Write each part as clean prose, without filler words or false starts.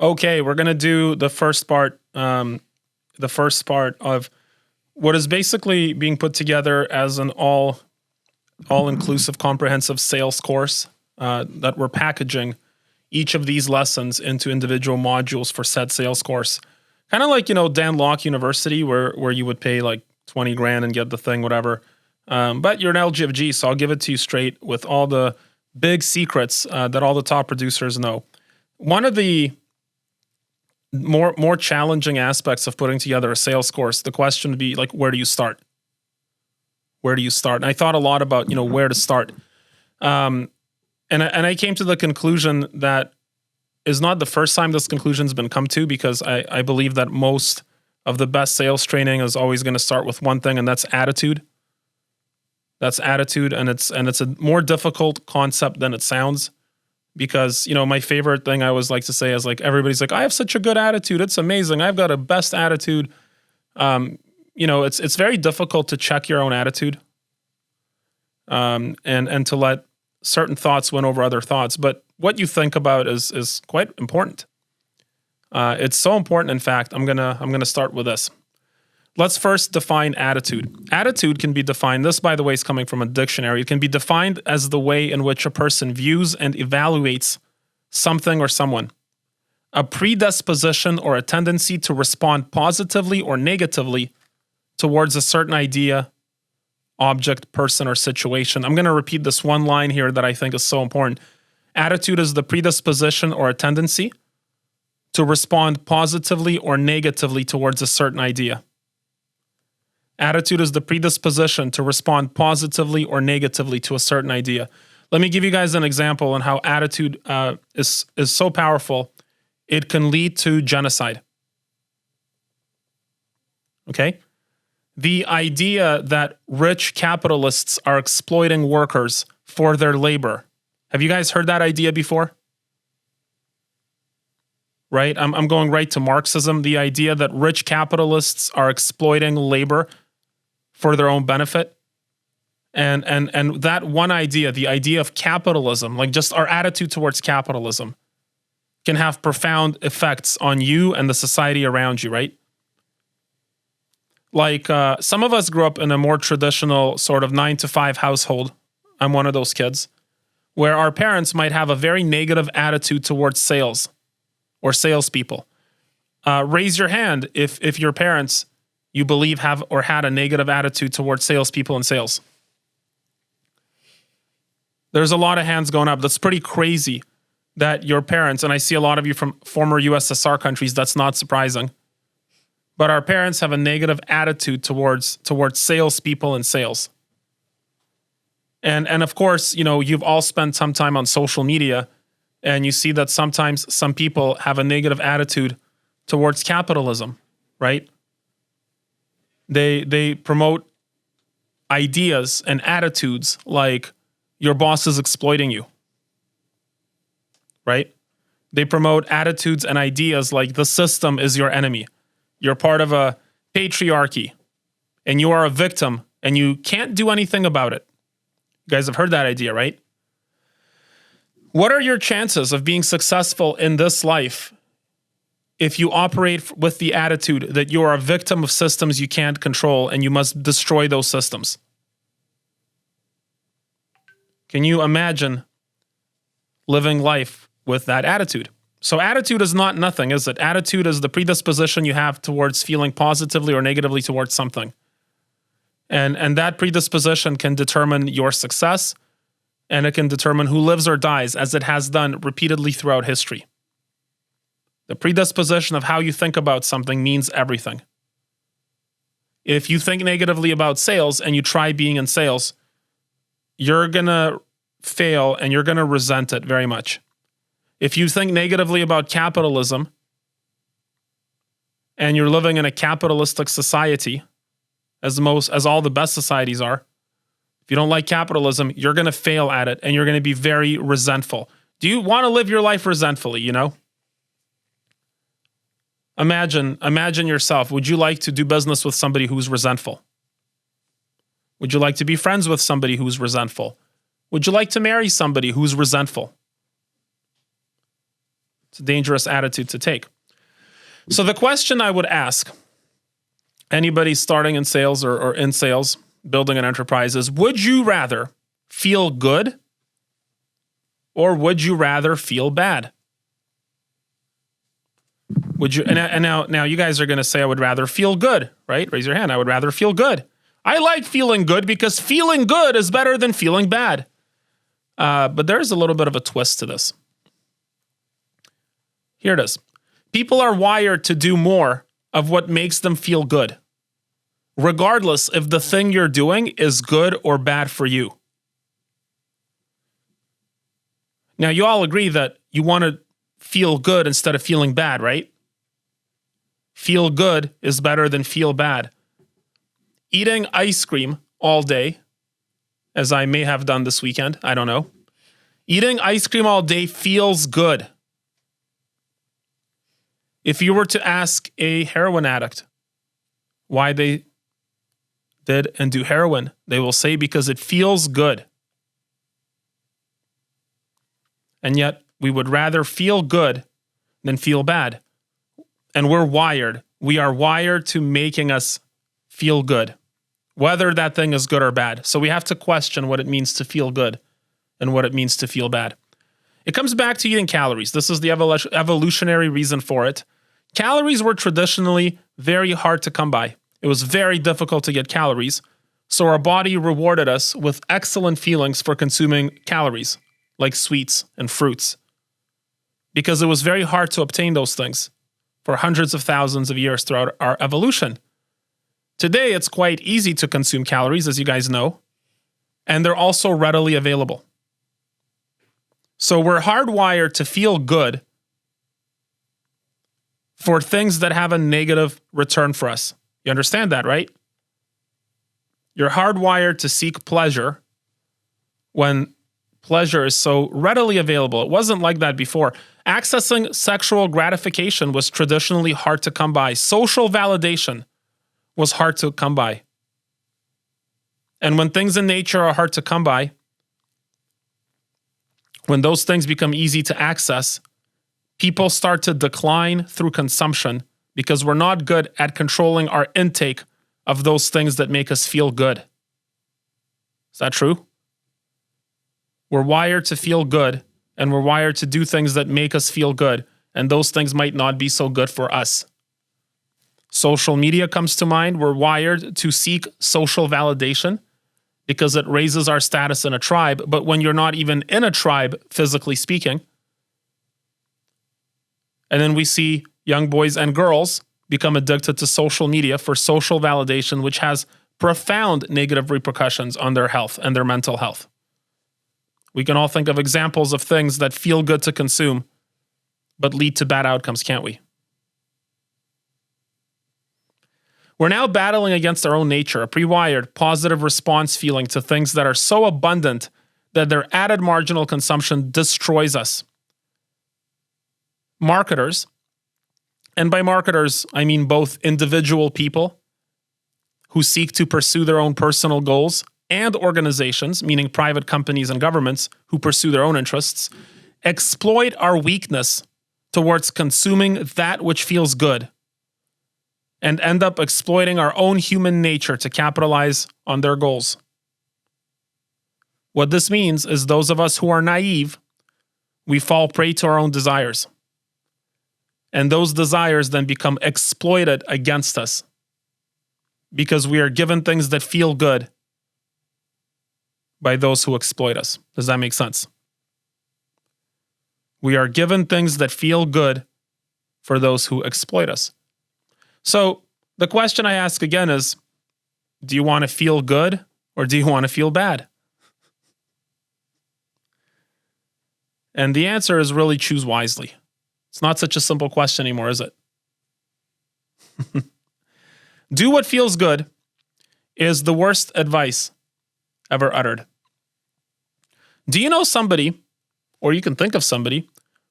Okay, we're gonna do the first part of what is basically being put together as an all-inclusive, comprehensive sales course that we're packaging each of these lessons into individual modules for said sales course. Kind of like, Dan Locke University, where you would pay like 20 grand and get the thing, whatever. But you're an LGFG, so I'll give it to you straight with all the big secrets that all the top producers know. One of the more challenging aspects of putting together a sales course, the question would be like, where do you start? Where do you start? And I thought a lot about, where to start. And I came to the conclusion that is not the first time this conclusion's been come to, because I believe that most of the best sales training is always going to start with one thing, and that's attitude. That's attitude, and it's a more difficult concept than it sounds. Because, my favorite thing I always like to say is like, everybody's like, I have such a good attitude. It's amazing. I've got a best attitude. It's very difficult to check your own attitude. And to let certain thoughts win over other thoughts. But what you think about is quite important. It's so important, in fact, I'm gonna start with this. Let's first define attitude. Attitude can be defined, this by the way is coming from a dictionary, it can be defined as the way in which a person views and evaluates something or someone. A predisposition or a tendency to respond positively or negatively towards a certain idea, object, person, or situation. I'm going to repeat this one line here that I think is so important. Attitude is the predisposition or a tendency to respond positively or negatively towards a certain idea. Attitude is the predisposition to respond positively or negatively to a certain idea. Let me give you guys an example on how attitude is so powerful. It can lead to genocide. Okay? The idea that rich capitalists are exploiting workers for their labor. Have you guys heard that idea before? Right? I'm going right to Marxism. The idea that rich capitalists are exploiting labor for their own benefit. And that one idea, the idea of capitalism, like just our attitude towards capitalism, can have profound effects on you and the society around you, right? Like some of us grew up in a more traditional sort of 9-to-5 household. I'm one of those kids, where our parents might have a very negative attitude towards sales or salespeople. Raise your hand if your parents, you believe, have or had a negative attitude towards salespeople and sales. There's a lot of hands going up. That's pretty crazy that your parents, and I see a lot of you from former USSR countries, that's not surprising. But our parents have a negative attitude towards salespeople and sales. And of course, you've all spent some time on social media, and you see that sometimes some people have a negative attitude towards capitalism, right? They promote ideas and attitudes like your boss is exploiting you, right? They promote attitudes and ideas like the system is your enemy. You're part of a patriarchy, and you are a victim, and you can't do anything about it. You guys have heard that idea, right? What are your chances of being successful in this life if you operate with the attitude that you are a victim of systems you can't control and you must destroy those systems? Can you imagine living life with that attitude? So attitude is not nothing, is it? Attitude is the predisposition you have towards feeling positively or negatively towards something. And that predisposition can determine your success, and it can determine who lives or dies, as it has done repeatedly throughout history. The predisposition of how you think about something means everything. If you think negatively about sales and you try being in sales, you're going to fail and you're going to resent it very much. If you think negatively about capitalism and you're living in a capitalistic society, as all the best societies are, if you don't like capitalism, you're going to fail at it and you're going to be very resentful. Do you want to live your life resentfully, Imagine yourself. Would you like to do business with somebody who's resentful? Would you like to be friends with somebody who's resentful? Would you like to marry somebody who's resentful? It's a dangerous attitude to take. So the question I would ask anybody starting in sales or in sales, building an enterprise is, would you rather feel good or would you rather feel bad? Would you? And now you guys are going to say, I would rather feel good, right? Raise your hand. I would rather feel good. I like feeling good because feeling good is better than feeling bad. But there's a little bit of a twist to this. Here it is. People are wired to do more of what makes them feel good, regardless if the thing you're doing is good or bad for you. Now, you all agree that you want to feel good instead of feeling bad, right? Feel good is better than feel bad. Eating ice cream all day, as I may have done this weekend, I don't know. Eating ice cream all day feels good. If you were to ask a heroin addict why they did and do heroin, they will say because it feels good. And yet, we would rather feel good than feel bad. And we're wired. We are wired to making us feel good, whether that thing is good or bad. So we have to question what it means to feel good and what it means to feel bad. It comes back to eating calories. This is the evolutionary reason for it. Calories were traditionally very hard to come by. It was very difficult to get calories. So our body rewarded us with excellent feelings for consuming calories, like sweets and fruits, because it was very hard to obtain those things for hundreds of thousands of years throughout our evolution. Today, it's quite easy to consume calories, as you guys know, and they're also readily available. So we're hardwired to feel good for things that have a negative return for us. You understand that, right? You're hardwired to seek pleasure when pleasure is so readily available. It wasn't like that before. Accessing sexual gratification was traditionally hard to come by. Social validation was hard to come by. And when things in nature are hard to come by, when those things become easy to access, people start to decline through consumption because we're not good at controlling our intake of those things that make us feel good. Is that true? We're wired to feel good, and we're wired to do things that make us feel good, and those things might not be so good for us. Social media comes to mind. We're wired to seek social validation because it raises our status in a tribe, but when you're not even in a tribe, physically speaking, and then we see young boys and girls become addicted to social media for social validation, which has profound negative repercussions on their health and their mental health. We can all think of examples of things that feel good to consume, but lead to bad outcomes, can't we? We're now battling against our own nature, a pre-wired positive response feeling to things that are so abundant that their added marginal consumption destroys us. Marketers, and by marketers, I mean both individual people who seek to pursue their own personal goals and organizations, meaning private companies and governments who pursue their own interests, exploit our weakness towards consuming that which feels good and end up exploiting our own human nature to capitalize on their goals. What this means is those of us who are naive, we fall prey to our own desires. And those desires then become exploited against us because we are given things that feel good by those who exploit us. Does that make sense? We are given things that feel good for those who exploit us. So the question I ask again is, do you want to feel good or do you want to feel bad? And the answer is really choose wisely. It's not such a simple question anymore, is it? Do what feels good is the worst advice ever uttered. Do you know somebody, or you can think of somebody,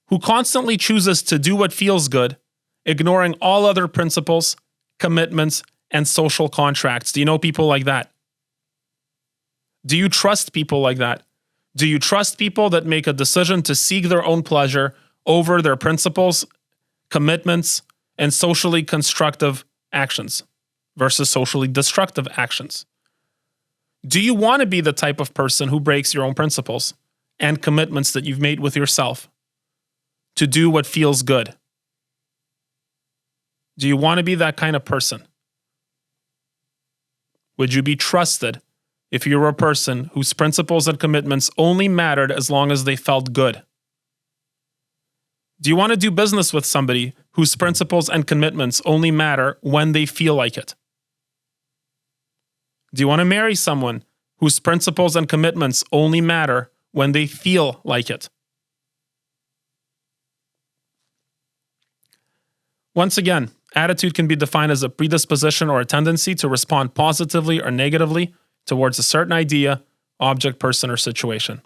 who constantly chooses to do what feels good, ignoring all other principles, commitments, and social contracts? Do you know people like that? Do you trust people like that? Do you trust people that make a decision to seek their own pleasure over their principles, commitments, and socially constructive actions versus socially destructive actions? Do you want to be the type of person who breaks your own principles and commitments that you've made with yourself to do what feels good? Do you want to be that kind of person? Would you be trusted if you were a person whose principles and commitments only mattered as long as they felt good? Do you want to do business with somebody whose principles and commitments only matter when they feel like it? Do you want to marry someone whose principles and commitments only matter when they feel like it? Once again, attitude can be defined as a predisposition or a tendency to respond positively or negatively towards a certain idea, object, person, or situation.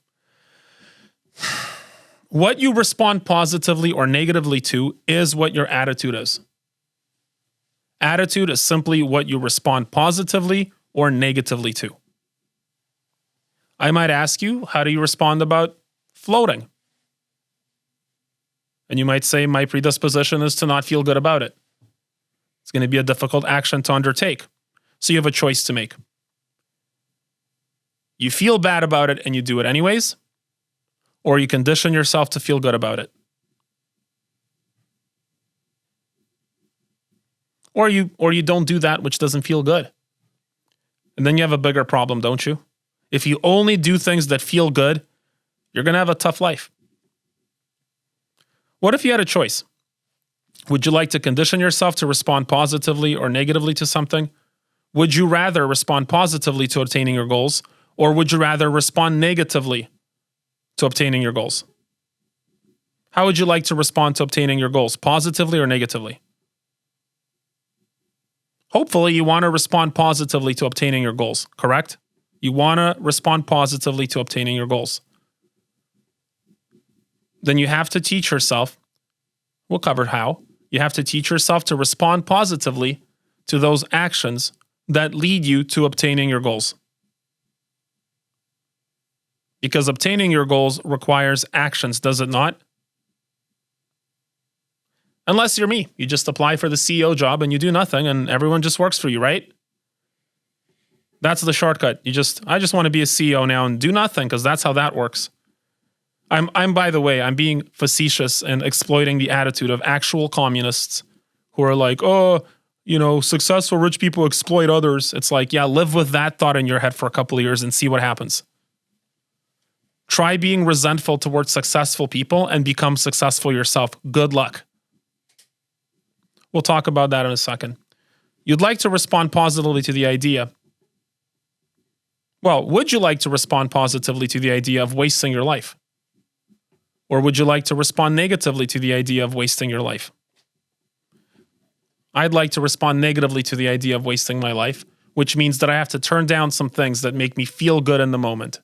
What you respond positively or negatively to is what your attitude is. Attitude is simply what you respond positively or negatively to. I might ask you, how do you respond about floating? And you might say, my predisposition is to not feel good about it. It's going to be a difficult action to undertake. So you have a choice to make. You feel bad about it and you do it anyways, or you condition yourself to feel good about it. Or you don't do that which doesn't feel good. And then you have a bigger problem, don't you? If you only do things that feel good, you're going to have a tough life. What if you had a choice? Would you like to condition yourself to respond positively or negatively to something? Would you rather respond positively to obtaining your goals, or would you rather respond negatively to obtaining your goals? How would you like to respond to obtaining your goals, positively or negatively? Hopefully, you want to respond positively to obtaining your goals, correct? You want to respond positively to obtaining your goals. Then you have to teach yourself, we'll cover how, you have to teach yourself to respond positively to those actions that lead you to obtaining your goals. Because obtaining your goals requires actions, does it not? Unless you're me. You just apply for the CEO job and you do nothing and everyone just works for you, right? That's the shortcut. I just want to be a CEO now and do nothing because that's how that works. I'm by the way, I'm being facetious and exploiting the attitude of actual communists who are like, oh, successful rich people exploit others. It's like, yeah, live with that thought in your head for a couple of years and see what happens. Try being resentful towards successful people and become successful yourself. Good luck. We'll talk about that in a second. You'd like to respond positively to the idea. Well, would you like to respond positively to the idea of wasting your life? Or would you like to respond negatively to the idea of wasting your life? I'd like to respond negatively to the idea of wasting my life, which means that I have to turn down some things that make me feel good in the moment.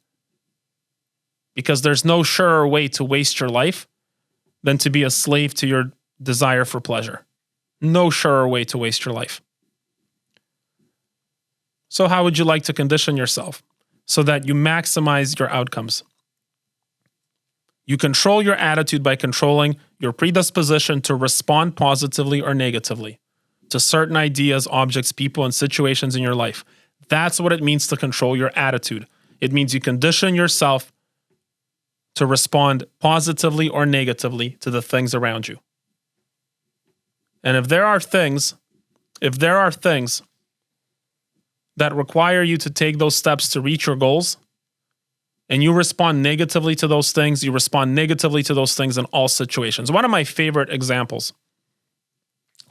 Because there's no surer way to waste your life than to be a slave to your desire for pleasure. No surer way to waste your life. So how would you like to condition yourself so that you maximize your outcomes? You control your attitude by controlling your predisposition to respond positively or negatively to certain ideas, objects, people, and situations in your life. That's what it means to control your attitude. It means you condition yourself to respond positively or negatively to the things around you. And if there are things that require you to take those steps to reach your goals, and you respond negatively to those things, you respond negatively to those things in all situations. One of my favorite examples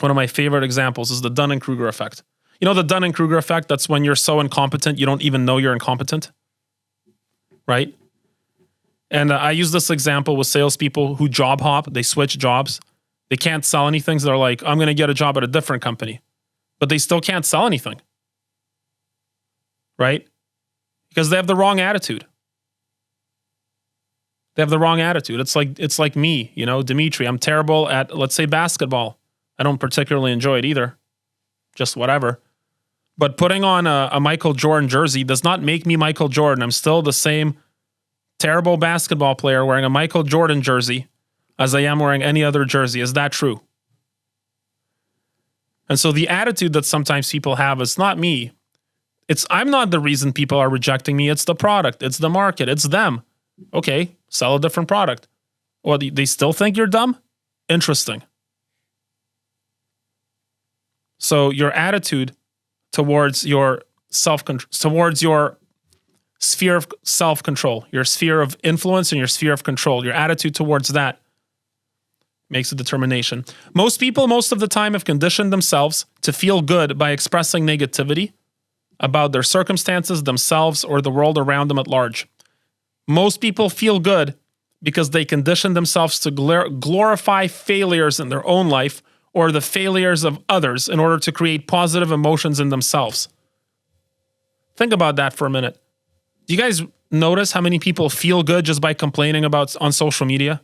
is the Dun Kruger Effect. You know the Dun Kruger Effect? That's when you're so incompetent, you don't even know you're incompetent, right? And I use this example with salespeople who job hop. They switch jobs. They can't sell anything, so they're like, I'm going to get a job at a different company. But they still can't sell anything, right? Because they have the wrong attitude. They have the wrong attitude. It's like me, Dimitry. I'm terrible at, let's say, basketball. I don't particularly enjoy it either. Just whatever. But putting on a Michael Jordan jersey does not make me Michael Jordan. I'm still the same terrible basketball player wearing a Michael Jordan jersey. as I am wearing any other jersey. Is that true? And so the attitude that sometimes people have is not me. I'm not the reason people are rejecting me. It's the product. It's the market. It's them. Okay, sell a different product. Well, they still think you're dumb? Interesting. So your attitude towards your towards your sphere of self-control, your sphere of influence and your sphere of control, your attitude towards that makes a determination. Most people, most of the time, have conditioned themselves to feel good by expressing negativity about their circumstances, themselves, or the world around them at large. Most people feel good because they condition themselves to glorify failures in their own life or the failures of others in order to create positive emotions in themselves. Think about that for a minute. Do you guys notice how many people feel good just by complaining about on social media?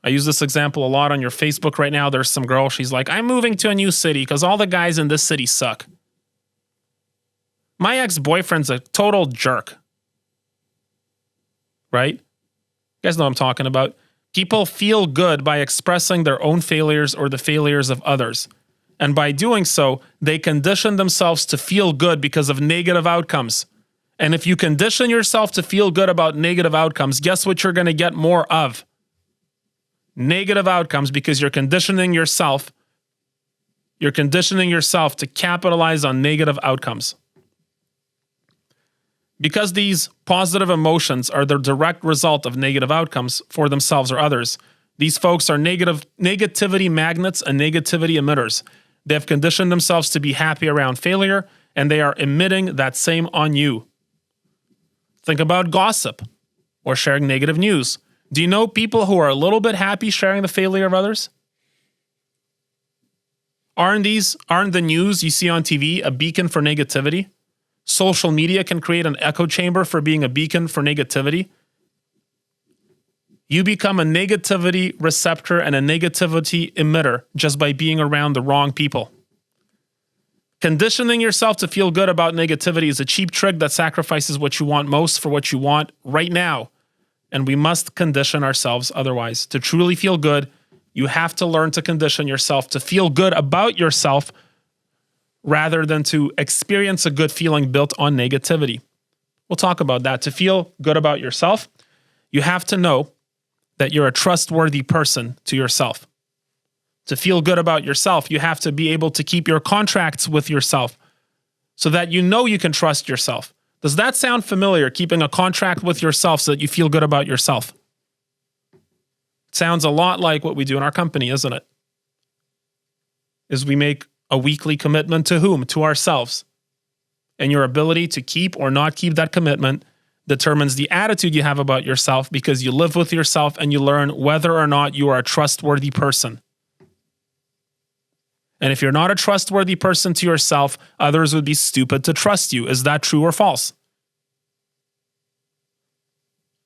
I use this example a lot on your Facebook right now. There's some girl, she's like, I'm moving to a new city because all the guys in this city suck. My ex-boyfriend's a total jerk. Right? You guys know what I'm talking about. People feel good by expressing their own failures or the failures of others. And by doing so, they condition themselves to feel good because of negative outcomes. And if you condition yourself to feel good about negative outcomes, guess what you're going to get more of? Negative outcomes, because you're conditioning yourself. You're conditioning yourself to capitalize on negative outcomes. Because these positive emotions are the direct result of negative outcomes for themselves or others, these folks are negativity magnets and negativity emitters. They have conditioned themselves to be happy around failure, and they are emitting that same on you. Think about gossip or sharing negative news. Do you know people who are a little bit happy sharing the failure of others? Aren't the news you see on TV a beacon for negativity? Social media can create an echo chamber for being a beacon for negativity. You become a negativity receptor and a negativity emitter just by being around the wrong people. Conditioning yourself to feel good about negativity is a cheap trick that sacrifices what you want most for what you want right now. And we must condition ourselves otherwise. To truly feel good, you have to learn to condition yourself to feel good about yourself rather than to experience a good feeling built on negativity. We'll talk about that. To feel good about yourself, you have to know that you're a trustworthy person to yourself. To feel good about yourself, you have to be able to keep your contracts with yourself so that you know you can trust yourself. Does that sound familiar, keeping a contract with yourself so that you feel good about yourself? It sounds a lot like what we do in our company, isn't it? Is we make a weekly commitment to whom? To ourselves. And your ability to keep or not keep that commitment determines the attitude you have about yourself because you live with yourself and you learn whether or not you are a trustworthy person. And if you're not a trustworthy person to yourself, others would be stupid to trust you. Is that true or false?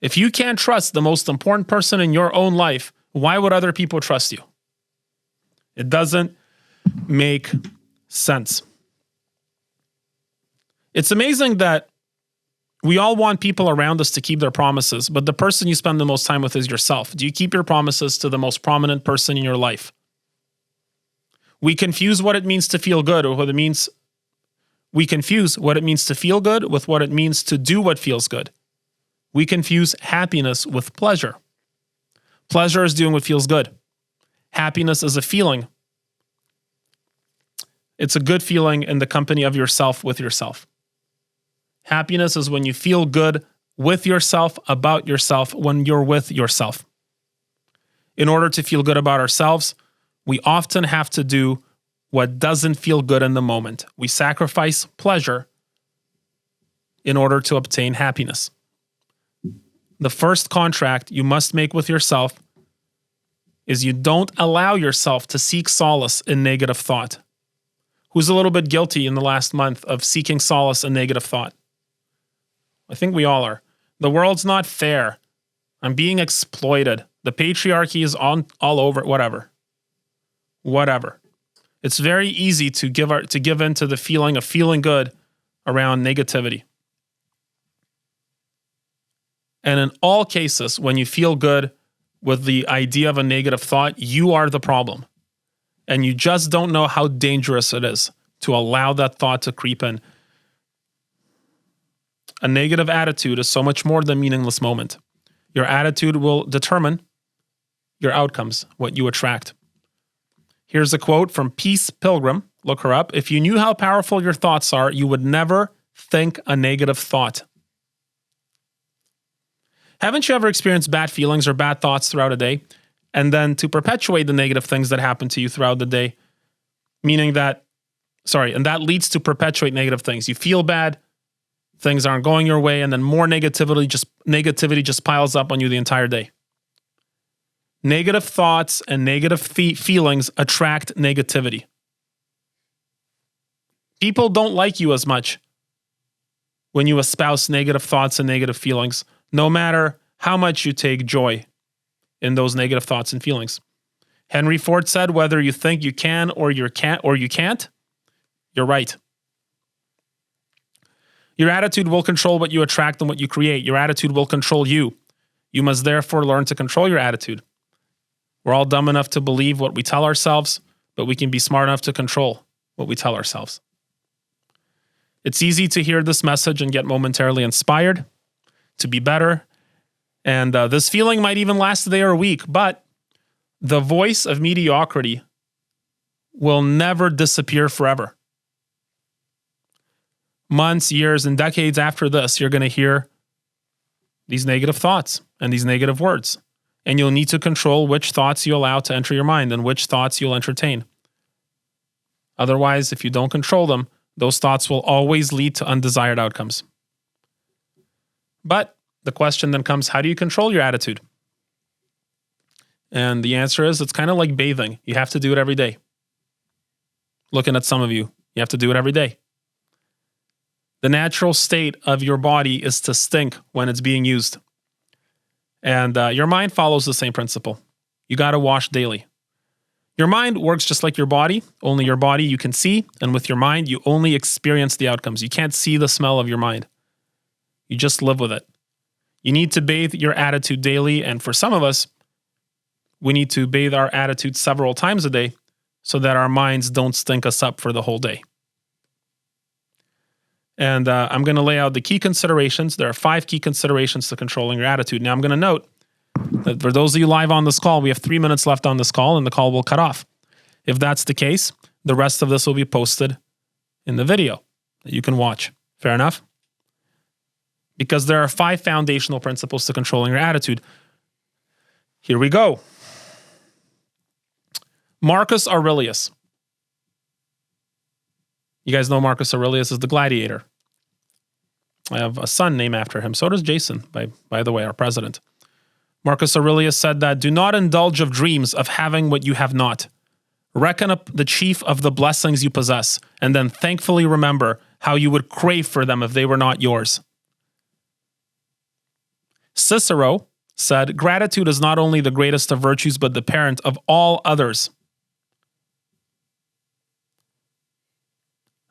If you can't trust the most important person in your own life, why would other people trust you? It doesn't make sense. It's amazing that we all want people around us to keep their promises, but the person you spend the most time with is yourself. Do you keep your promises to the most prominent person in your life? We confuse what it means to feel good or what it means. We confuse what it means to feel good with what it means to do what feels good. We confuse happiness with pleasure. Pleasure is doing what feels good. Happiness is a feeling. It's a good feeling in the company of yourself with yourself. Happiness is when you feel good with yourself, about yourself, when you're with yourself. In order to feel good about ourselves, we often have to do what doesn't feel good in the moment. We sacrifice pleasure in order to obtain happiness. The first contract you must make with yourself is you don't allow yourself to seek solace in negative thought. Who's a little bit guilty in the last month of seeking solace in negative thought? I think we all are. The world's not fair. I'm being exploited. The patriarchy is all over. Whatever. It's very easy to give in to the feeling of feeling good around negativity. And in all cases, when you feel good with the idea of a negative thought, you are the problem. And you just don't know how dangerous it is to allow that thought to creep in. A negative attitude is so much more than a meaningless moment. Your attitude will determine your outcomes, what you attract. Here's a quote from Peace Pilgrim. Look her up. If you knew how powerful your thoughts are, you would never think a negative thought. Haven't you ever experienced bad feelings or bad thoughts throughout a day? And then to perpetuate the negative things that happen to you throughout the day, and that leads to perpetuate negative things. You feel bad, things aren't going your way, and then more negativity just piles up on you the entire day. Negative thoughts and negative feelings attract negativity. People don't like you as much when you espouse negative thoughts and negative feelings, no matter how much you take joy in those negative thoughts and feelings. Henry Ford said, whether you think you can or you can't, you're right. Your attitude will control what you attract and what you create. Your attitude will control you. You must therefore learn to control your attitude. We're all dumb enough to believe what we tell ourselves, but we can be smart enough to control what we tell ourselves. It's easy to hear this message and get momentarily inspired to be better. And this feeling might even last a day or a week, but the voice of mediocrity will never disappear forever. Months, years, and decades after this, you're going to hear these negative thoughts and these negative words. And you'll need to control which thoughts you allow to enter your mind and which thoughts you'll entertain. Otherwise, if you don't control them, those thoughts will always lead to undesired outcomes. But the question then comes, how do you control your attitude? And the answer is, it's kind of like bathing. You have to do it every day. Looking at some of you, you have to do it every day. The natural state of your body is to stink when it's being used. And your mind follows the same principle. You got to wash daily. Your mind works just like your body, only your body you can see, and with your mind, you only experience the outcomes. You can't see the smell of your mind. You just live with it. You need to bathe your attitude daily, and for some of us, we need to bathe our attitude several times a day so that our minds don't stink us up for the whole day. And I'm going to lay out the key considerations. There are 5 key considerations to controlling your attitude. Now, I'm going to note that for those of you live on this call, we have 3 minutes left on this call, and the call will cut off. If that's the case, the rest of this will be posted in the video that you can watch. Fair enough? Because there are 5 foundational principles to controlling your attitude. Here we go. Marcus Aurelius. You guys know Marcus Aurelius is the gladiator. I have a son named after him. So does Jason, by the way, our president. Marcus Aurelius said that, do not indulge of dreams of having what you have not. Reckon up the chief of the blessings you possess, and then thankfully remember how you would crave for them if they were not yours. Cicero said, gratitude is not only the greatest of virtues, but the parent of all others.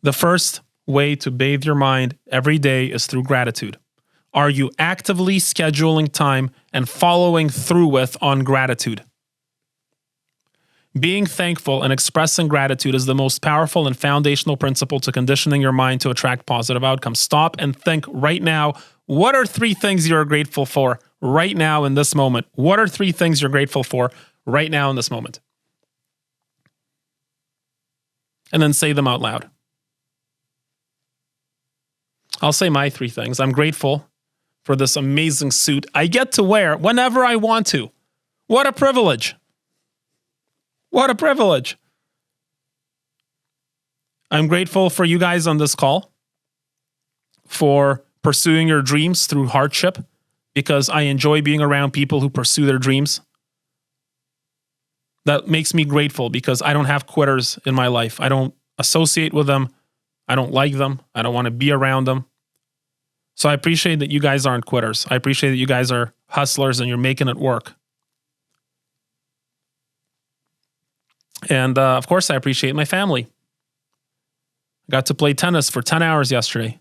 The first way to bathe your mind every day is through gratitude. Are you actively scheduling time and following through with on gratitude? Being thankful and expressing gratitude is the most powerful and foundational principle to conditioning your mind to attract positive outcomes. Stop and think right now, what are 3 things you're grateful for right now in this moment? What are 3 things you're grateful for right now in this moment? And then say them out loud. I'll say my 3 things. I'm grateful for this amazing suit I get to wear whenever I want to. What a privilege. What a privilege. I'm grateful for you guys on this call for pursuing your dreams through hardship, because I enjoy being around people who pursue their dreams. That makes me grateful because I don't have quitters in my life. I don't associate with them. I don't like them. I don't want to be around them. So I appreciate that you guys aren't quitters. I appreciate that you guys are hustlers and you're making it work. And of course, I appreciate my family. I got to play tennis for 10 hours yesterday.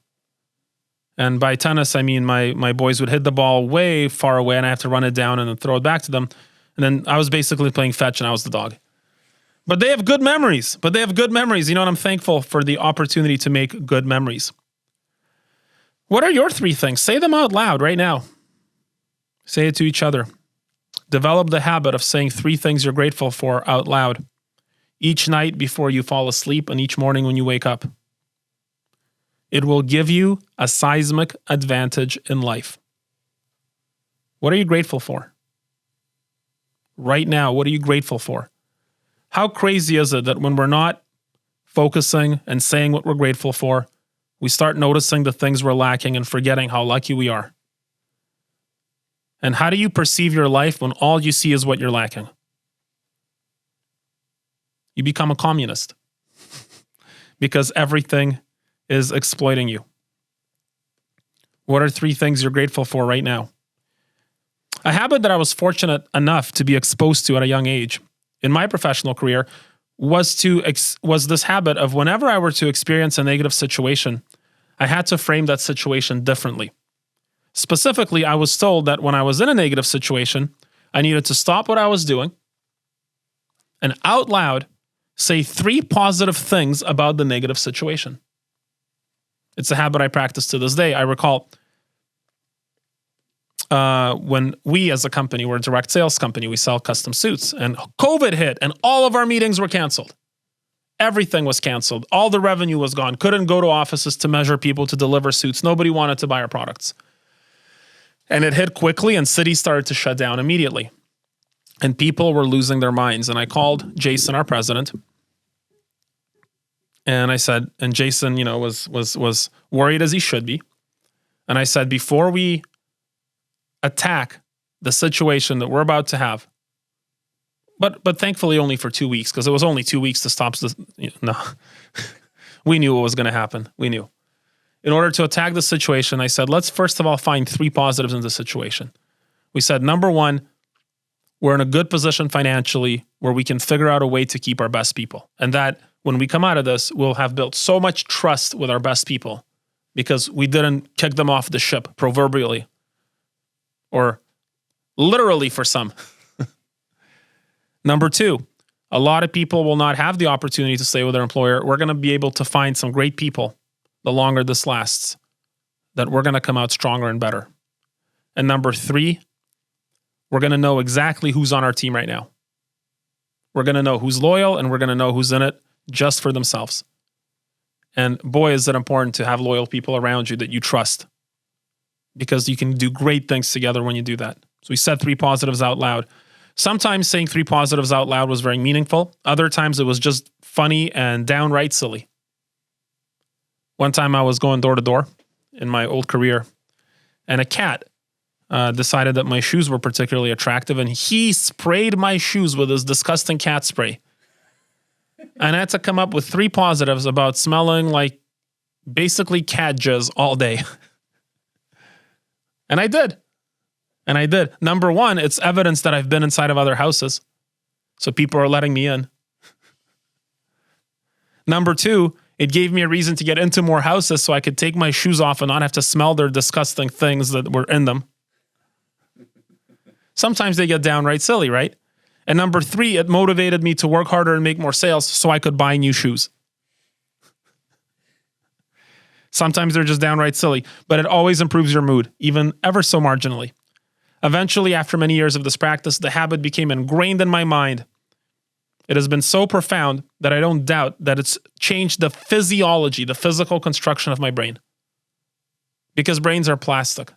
And by tennis, I mean my boys would hit the ball way far away and I have to run it down and then throw it back to them. And then I was basically playing fetch and I was the dog. But they have good memories. You know, and I'm thankful for the opportunity to make good memories. What are your 3 things? Say them out loud right now. Say it to each other. Develop the habit of saying 3 things you're grateful for out loud each night before you fall asleep and each morning when you wake up. It will give you a seismic advantage in life. What are you grateful for? Right now, what are you grateful for? How crazy is it that when we're not focusing and saying what we're grateful for, we start noticing the things we're lacking and forgetting how lucky we are? And how do you perceive your life when all you see is what you're lacking? You become a communist because everything is exploiting you. What are 3 things you're grateful for right now? A habit that I was fortunate enough to be exposed to at a young age in my professional career was this habit of whenever I were to experience a negative situation, I had to frame that situation differently. Specifically, I was told that when I was in a negative situation, I needed to stop what I was doing and out loud say 3 positive things about the negative situation. It's a habit I practice to this day. I recall when we as a company, we're a direct sales company, we sell custom suits, and COVID hit and all of our meetings were canceled. Everything was canceled. All the revenue was gone. Couldn't go to offices to measure people to deliver suits. Nobody wanted to buy our products. And it hit quickly and cities started to shut down immediately. And people were losing their minds. And I called Jason, our president, and I said, and Jason, you know, was worried as he should be. And I said, before we attack the situation that we're about to have, but thankfully only for 2 weeks, because it was only 2 weeks to stop this. No, we knew what was going to happen. We knew. In order to attack the situation, I said, let's first of all find 3 positives in the situation. We said, number 1, we're in a good position financially where we can figure out a way to keep our best people. And that when we come out of this, we'll have built so much trust with our best people because we didn't kick them off the ship, proverbially, or literally for some. Number 2, a lot of people will not have the opportunity to stay with their employer. We're going to be able to find some great people the longer this lasts, that we're going to come out stronger and better. And number 3, we're going to know exactly who's on our team right now. We're going to know who's loyal and we're going to know who's in it just for themselves. And boy, is it important to have loyal people around you that you trust, because you can do great things together when you do that. So we said 3 positives out loud. Sometimes saying 3 positives out loud was very meaningful. Other times it was just funny and downright silly. One time I was going door to door in my old career, and a cat decided that my shoes were particularly attractive, and he sprayed my shoes with his disgusting cat spray. And I had to come up with 3 positives about smelling like basically cat jizz all day. And I did. Number 1, it's evidence that I've been inside of other houses, so people are letting me in. Number 2, it gave me a reason to get into more houses so I could take my shoes off and not have to smell their disgusting things that were in them. Sometimes they get downright silly, right? And number 3, it motivated me to work harder and make more sales so I could buy new shoes. Sometimes they're just downright silly, but it always improves your mood, even ever so marginally. Eventually, after many years of this practice, the habit became ingrained in my mind. It has been so profound that I don't doubt that it's changed the physiology, the physical construction of my brain. Because brains are plastic,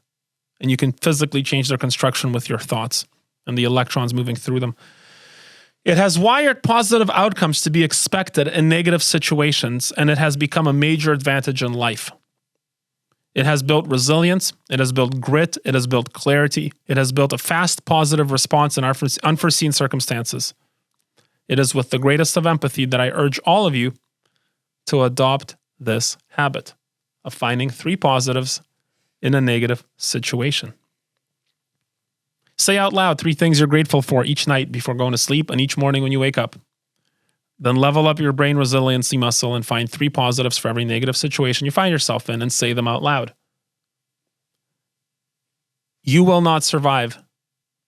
and you can physically change their construction with your thoughts and the electrons moving through them. It has wired positive outcomes to be expected in negative situations, and it has become a major advantage in life. It has built resilience, it has built grit, it has built clarity, it has built a fast, positive response in unforeseen circumstances. It is with the greatest of empathy that I urge all of you to adopt this habit of finding 3 positives in a negative situation. Say out loud 3 things you're grateful for each night before going to sleep and each morning when you wake up. Then level up your brain resiliency muscle and find 3 positives for every negative situation you find yourself in and say them out loud. You will not survive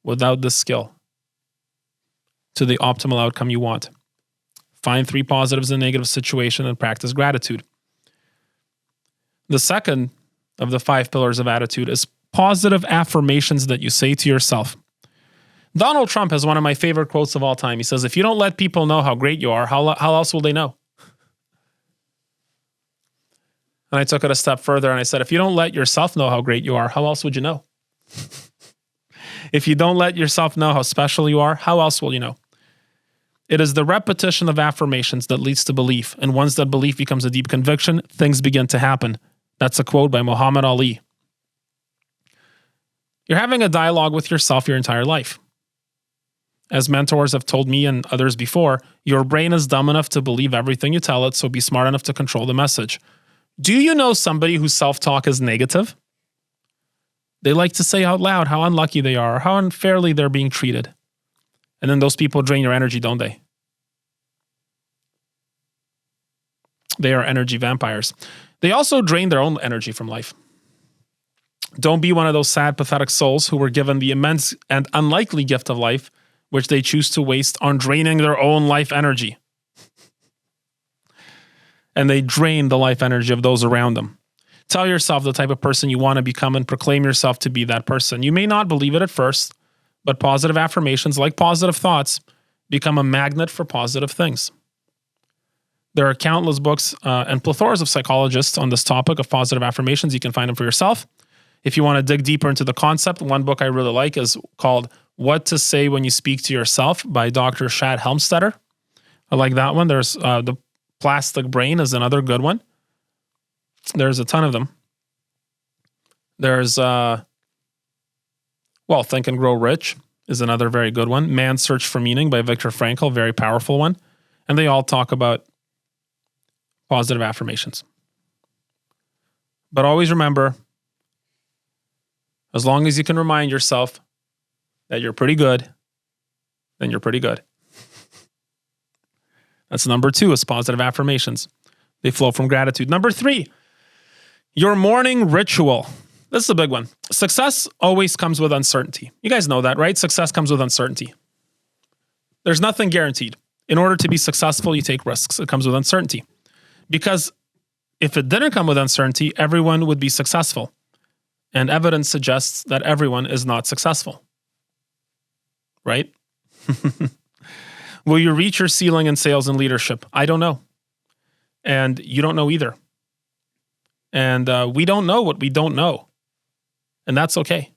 without this skill. to the optimal outcome you want. Find 3 positives in a negative situation and practice gratitude. The second of the 5 pillars of attitude is positive affirmations that you say to yourself. Donald Trump has one of my favorite quotes of all time. He says, if you don't let people know how great you are, how else will they know? And I took it a step further and I said, if you don't let yourself know how great you are, how else would you know? If you don't let yourself know how special you are, how else will you know? It is the repetition of affirmations that leads to belief. And once that belief becomes a deep conviction, things begin to happen. That's a quote by Muhammad Ali. You're having a dialogue with yourself your entire life. As mentors have told me and others before, your brain is dumb enough to believe everything you tell it, so be smart enough to control the message. Do you know somebody whose self-talk is negative? They like to say out loud how unlucky they are, or how unfairly they're being treated. And then those people drain your energy, don't they? They are energy vampires. They also drain their own energy from life. Don't be one of those sad, pathetic souls who were given the immense and unlikely gift of life, which they choose to waste on draining their own life energy. And they drain the life energy of those around them. Tell yourself the type of person you want to become and proclaim yourself to be that person. You may not believe it at first, but positive affirmations, like positive thoughts, become a magnet for positive things. There are countless books and plethoras of psychologists on this topic of positive affirmations. You can find them for yourself. If you want to dig deeper into the concept, one book I really like is called What to Say When You Speak to Yourself by Dr. Shad Helmstetter. I like that one. There's The Plastic Brain is another good one. There's a ton of them. There's, Think and Grow Rich is another very good one. Man's Search for Meaning by Viktor Frankl, very powerful one. And they all talk about positive affirmations. But always remember, as long as you can remind yourself that you're pretty good, then you're pretty good. That's number 2 is positive affirmations. They flow from gratitude. Number 3, your morning ritual. This is a big one. Success always comes with uncertainty. You guys know that, right? Success comes with uncertainty. There's nothing guaranteed. In order to be successful, you take risks. It comes with uncertainty. Because if it didn't come with uncertainty, everyone would be successful. And evidence suggests that everyone is not successful. Right? Will you reach your ceiling in sales and leadership? I don't know. And you don't know either. And we don't know what we don't know. And that's okay.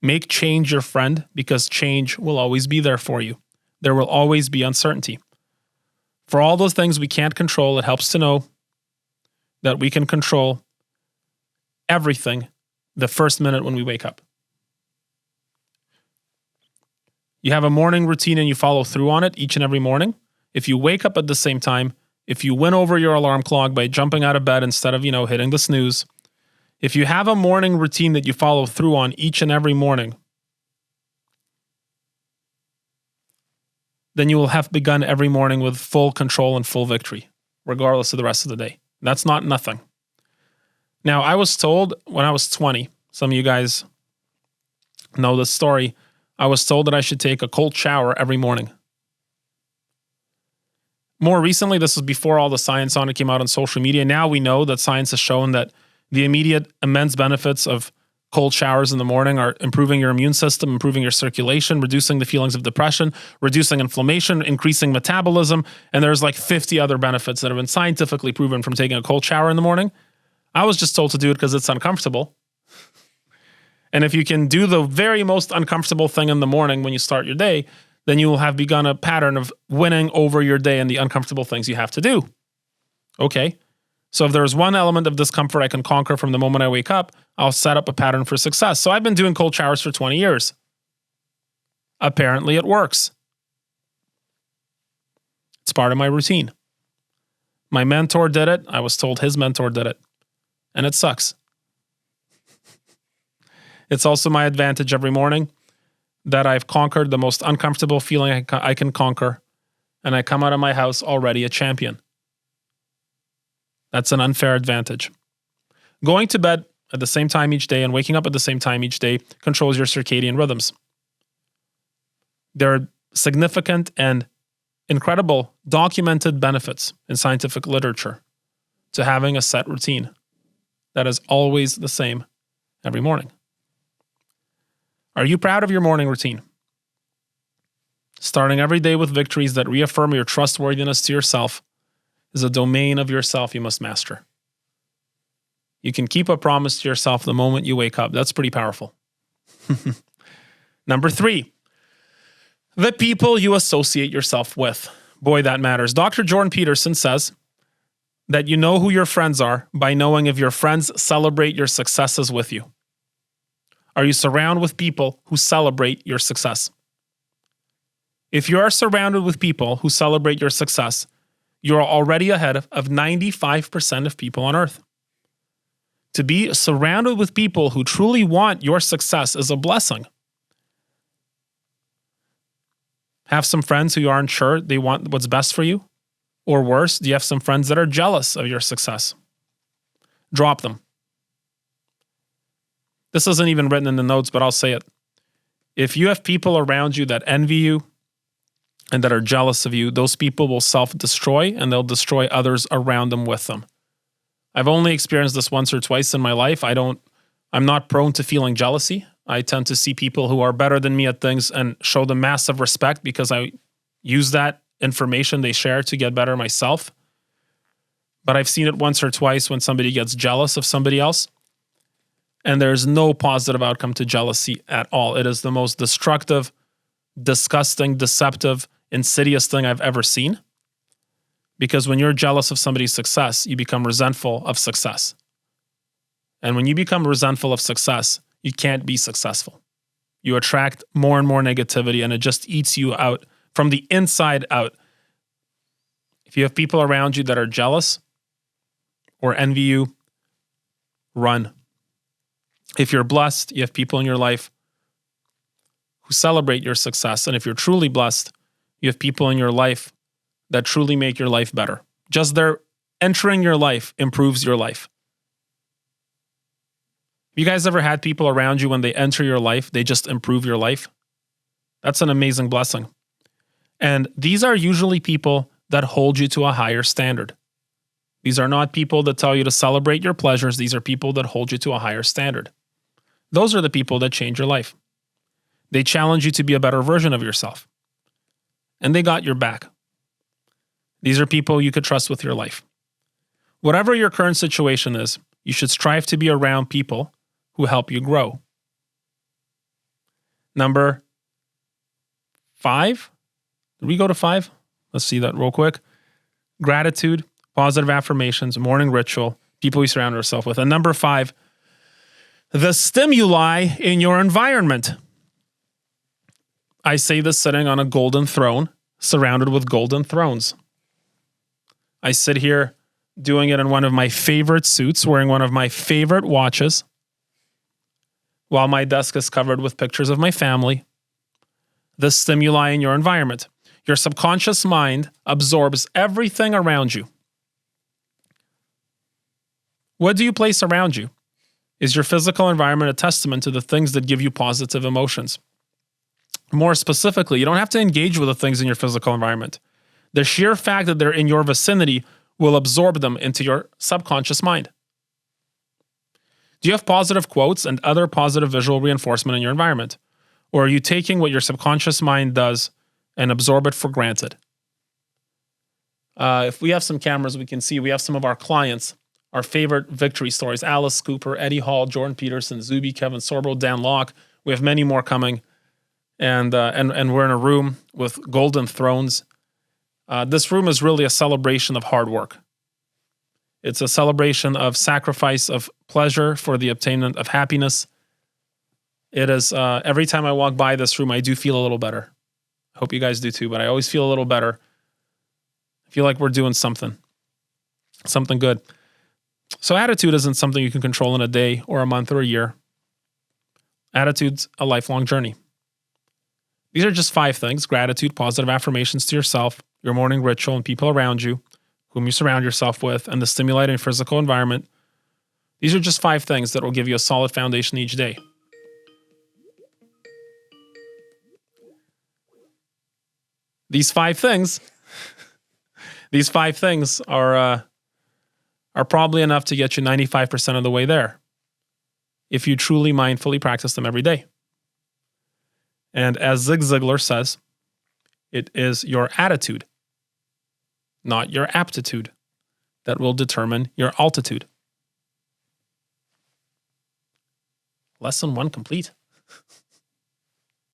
Make change your friend, because change will always be there for you. There will always be uncertainty. For all those things we can't control, it helps to know that we can control everything the first minute when we wake up. You have a morning routine and you follow through on it each and every morning. If you wake up at the same time, if you win over your alarm clock by jumping out of bed instead of, hitting the snooze, if you have a morning routine that you follow through on each and every morning, then you will have begun every morning with full control and full victory, regardless of the rest of the day. That's not nothing. Now, I was told when I was 20, some of you guys know this story, I was told that I should take a cold shower every morning. More recently, this was before all the science on it came out on social media. Now we know that science has shown that the immediate immense benefits of cold showers in the morning are improving your immune system, improving your circulation, reducing the feelings of depression, reducing inflammation, increasing metabolism, and there's like 50 other benefits that have been scientifically proven from taking a cold shower in the morning. I was just told to do it because it's uncomfortable. And if you can do the very most uncomfortable thing in the morning when you start your day, then you will have begun a pattern of winning over your day and the uncomfortable things you have to do. Okay. So if there's one element of discomfort I can conquer from the moment I wake up, I'll set up a pattern for success. So I've been doing cold showers for 20 years. Apparently it works. It's part of my routine. My mentor did it. I was told his mentor did it. And it sucks. It's also my advantage every morning that I've conquered the most uncomfortable feeling I can conquer, and I come out of my house already a champion. That's an unfair advantage. Going to bed at the same time each day and waking up at the same time each day controls your circadian rhythms. There are significant and incredible documented benefits in scientific literature to having a set routine that is always the same every morning. Are you proud of your morning routine? Starting every day with victories that reaffirm your trustworthiness to yourself is a domain of yourself you must master. You can keep a promise to yourself the moment you wake up. That's pretty powerful. Number 3, the people you associate yourself with. Boy, that matters. Dr. Jordan Peterson says that you know who your friends are by knowing if your friends celebrate your successes with you. Are you surrounded with people who celebrate your success? If you are surrounded with people who celebrate your success, you are already ahead of 95% of people on earth. To be surrounded with people who truly want your success is a blessing. Have some friends who aren't sure they want what's best for you? Or worse, do you have some friends that are jealous of your success? Drop them. This isn't even written in the notes, but I'll say it. If you have people around you that envy you and that are jealous of you, those people will self-destroy and they'll destroy others around them with them. I've only experienced this once or twice in my life. I'm not prone to feeling jealousy. I tend to see people who are better than me at things and show them massive respect because I use that information they share to get better myself. But I've seen it once or twice when somebody gets jealous of somebody else, and there's no positive outcome to jealousy at all. It is the most destructive, disgusting, deceptive, insidious thing I've ever seen. Because when you're jealous of somebody's success, you become resentful of success. And when you become resentful of success, you can't be successful. You attract more and more negativity, and it just eats you out from the inside out. If you have people around you that are jealous or envy you, run. If you're blessed, you have people in your life who celebrate your success. And if you're truly blessed, you have people in your life that truly make your life better. Just their entering your life improves your life. Have you guys ever had people around you when they enter your life, they just improve your life? That's an amazing blessing. And these are usually people that hold you to a higher standard. These are not people that tell you to celebrate your pleasures. These are people that hold you to a higher standard. Those are the people that change your life. They challenge you to be a better version of yourself. And they got your back. These are people you could trust with your life. Whatever your current situation is, you should strive to be around people who help you grow. Number 5. Did we go to 5? Let's see that real quick. Gratitude, positive affirmations, morning ritual, people you surround yourself with. And number 5, the stimuli in your environment. I say this sitting on a golden throne, surrounded with golden thrones. I sit here doing it in one of my favorite suits, wearing one of my favorite watches, while my desk is covered with pictures of my family. The stimuli in your environment. Your subconscious mind absorbs everything around you. What do you place around you? Is your physical environment a testament to the things that give you positive emotions? More specifically, you don't have to engage with the things in your physical environment. The sheer fact that they're in your vicinity will absorb them into your subconscious mind. Do you have positive quotes and other positive visual reinforcement in your environment? Or are you taking what your subconscious mind does and absorb it for granted? If we have some cameras, we can see we have some of our clients, our favorite victory stories: Alice Cooper, Eddie Hall, Jordan Peterson, Zuby, Kevin Sorbo, Dan Locke. We have many more coming. And we're in a room with golden thrones. This room is really a celebration of hard work. It's a celebration of sacrifice of pleasure for the obtainment of happiness. It is, every time I walk by this room, I do feel a little better. I hope you guys do too, but I always feel a little better. I feel like we're doing something good. So attitude isn't something you can control in a day or a month or a year. Attitude's a lifelong journey. These are just 5 things: gratitude, positive affirmations to yourself, your morning ritual, and people around you, whom you surround yourself with, and the stimulating physical environment. These are just 5 things that will give you a solid foundation each day. these five things are probably enough to get you 95% of the way there if you truly mindfully practice them every day. And as Zig Ziglar says, it is your attitude, not your aptitude, that will determine your altitude. Lesson 1 complete.